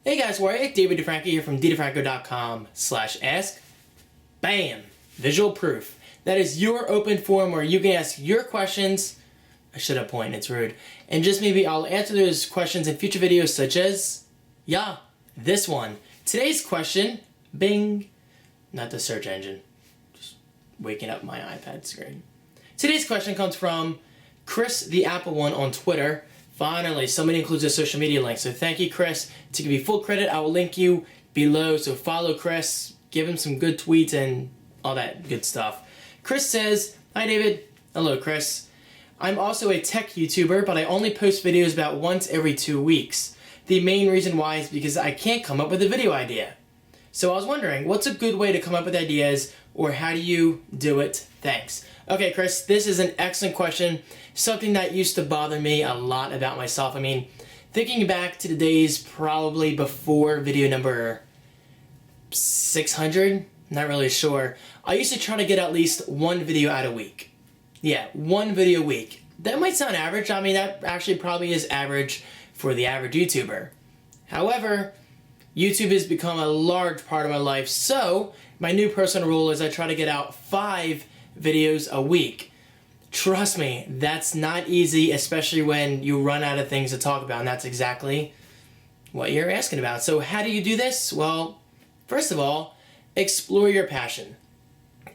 Hey guys, we're David DeFranco here from ddefranco.com/ask. Bam! Visual proof. That is your open forum where you can ask your questions. I should have pointed, it's rude. And just maybe I'll answer those questions in future videos such as, this one. Today's question, bing, not the search engine. Just waking up my iPad screen. Today's question comes from Chris the Apple One on Twitter. Finally, somebody includes a social media link. So thank you, Chris. To give you full credit, I will link you below. So follow Chris, give him some good tweets and all that good stuff. Chris says, "Hi David." Hello, Chris. "I'm also a tech YouTuber, but I only post videos about once every 2 weeks. The main reason why is because I can't come up with a video idea. So I was wondering, what's a good way to come up with ideas, or how do you do it? Thanks." Okay, Chris, this is an excellent question. Something that used to bother me a lot about myself. I mean, thinking back to the days probably before video number 600, not really sure. I used to try to get at least one video out a week. Yeah, one video a week. That might sound average. I mean, that actually probably is average for the average YouTuber. However, YouTube has become a large part of my life, so my new personal rule is I try to get out 5 videos a week. Trust me, that's not easy, especially when you run out of things to talk about, and that's exactly what you're asking about. So how do you do this? Well, first of all, explore your passion.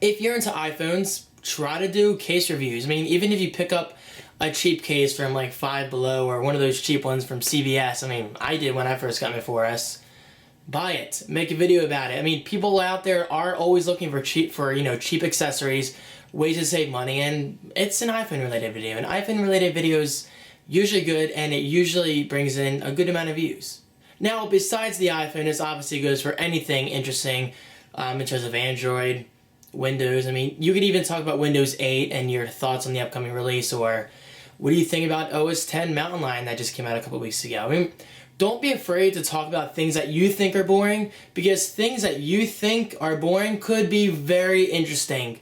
If you're into iPhones, try to do case reviews. I mean, even if you pick up a cheap case from like Five Below or one of those cheap ones from CVS, I mean, I did when I first got my 4S. Buy it. Make a video about it. I mean, people out there are always looking for cheap accessories, ways to save money, and it's an iPhone-related video. An iPhone-related video is usually good, and it usually brings in a good amount of views. Now, besides the iPhone, this obviously goes for anything interesting in terms of Android, Windows. I mean, you could even talk about Windows 8 and your thoughts on the upcoming release, or what do you think about OS X Mountain Lion that just came out a couple weeks ago? I mean, don't be afraid to talk about things that you think are boring, because things that you think are boring could be very interesting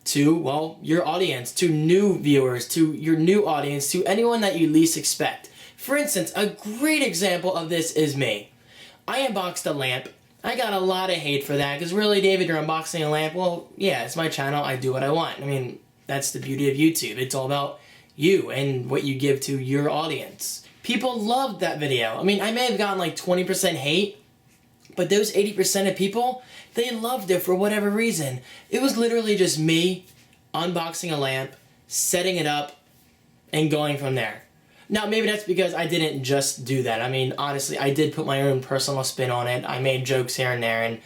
to, well, your audience, to new viewers, to your new audience, to anyone that you least expect. For instance, a great example of this is me. I unboxed a lamp. I got a lot of hate for that, because really, David, you're unboxing a lamp? Well, yeah, it's my channel. I do what I want. I mean, that's the beauty of YouTube. It's all about you and what you give to your audience. People loved that video. I mean, I may have gotten like 20% hate, but those 80% of people, they loved it for whatever reason. It was literally just me unboxing a lamp, setting it up, and going from there. Now, maybe that's because I didn't just do that. I mean, honestly, I did put my own personal spin on it. I made jokes here and there, and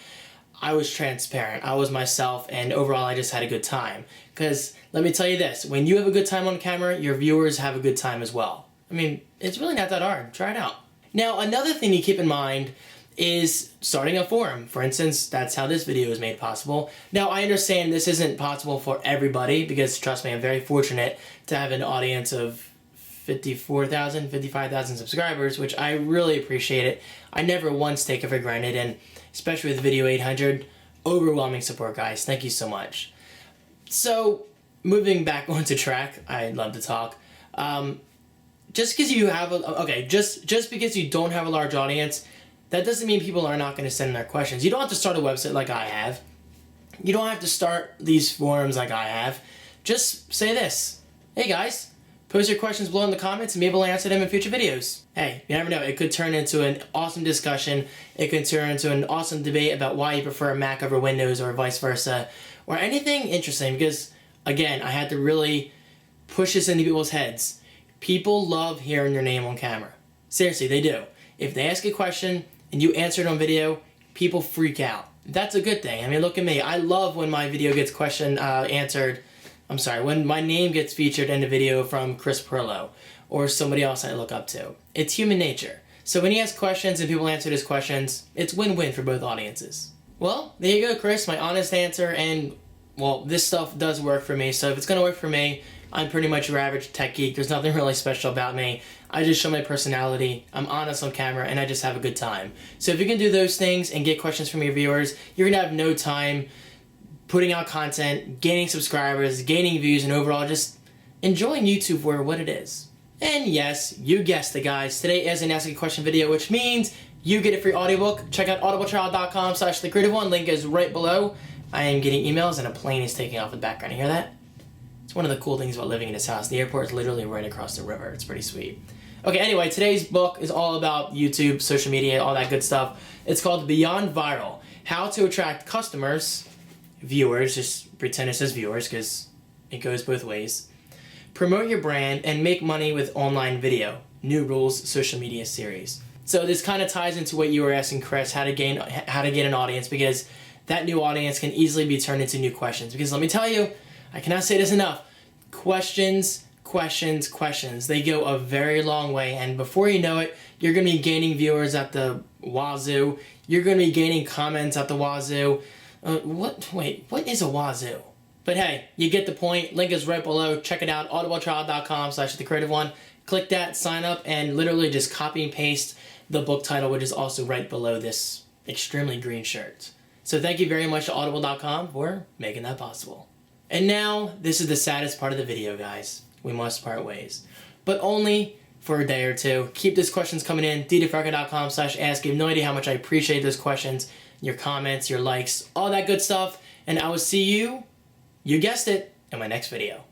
I was transparent. I was myself, and overall, I just had a good time. Because, let me tell you this, when you have a good time on camera, your viewers have a good time as well. I mean, it's really not that hard. Try it out. Now, another thing to keep in mind is starting a forum. For instance, that's how this video is made possible. Now, I understand this isn't possible for everybody, because trust me, I'm very fortunate to have an audience of 54,000, 55,000 subscribers, which I really appreciate it. I never once take it for granted, and especially with Video 800, overwhelming support, guys. Thank you so much. So, moving back onto track, I love to talk. Just because you have just because you don't have a large audience, that doesn't mean people are not going to send their questions. You don't have to start a website like I have. You don't have to start these forums like I have. Just say this. Hey guys, post your questions below in the comments and maybe we'll answer them in future videos. Hey, you never know. It could turn into an awesome discussion. It could turn into an awesome debate about why you prefer Mac over Windows or vice versa. Or anything interesting, because, again, I had to really push this into people's heads. People love hearing your name on camera. Seriously, they do. If they ask a question and you answer it on video, people freak out. That's a good thing. I mean, look at me. I love when my video gets when my name gets featured in a video from Chris Pirillo or somebody else I look up to. It's human nature. So when he asks questions and people answer his questions, it's win-win for both audiences. Well, there you go, Chris. My honest answer, and, well, this stuff does work for me. So if it's going to work for me, I'm pretty much your average tech geek. There's nothing really special about me. I just show my personality, I'm honest on camera, and I just have a good time. So if you can do those things and get questions from your viewers, you're going to have no time putting out content, gaining subscribers, gaining views, and overall just enjoying YouTube for what it is. And yes, you guessed it, guys. Today is an Ask a Question video, which means you get a free audiobook. Check out audibletrial.com/thecreative1. Link is right below. I am getting emails and a plane is taking off in the background. You hear that? It's one of the cool things about living in this house. The airport is literally right across the river. It's pretty sweet. Okay, anyway, today's book is all about YouTube, social media, all that good stuff. It's called Beyond Viral: How to Attract Customers, Viewers, just pretend it says viewers because it goes both ways, promote your brand, and make money with online video. New Rules Social Media Series. So this kind of ties into what you were asking Chris, how to get an audience, because that new audience can easily be turned into new questions. Because let me tell you, I cannot say this enough, questions. They go a very long way, and before you know it, you're going to be gaining viewers at the wazoo. You're going to be gaining comments at the wazoo. What is a wazoo? But hey, you get the point. Link is right below. Check it out, audibletrial.com/thecreative1. Click that, sign up, and literally just copy and paste the book title, which is also right below this extremely green shirt. So thank you very much to audible.com for making that possible. And now, this is the saddest part of the video, guys. We must part ways. But only for a day or two. Keep these questions coming in. ddefracca.com/ask. You have no idea how much I appreciate those questions, your comments, your likes, all that good stuff. And I will see you guessed it, in my next video.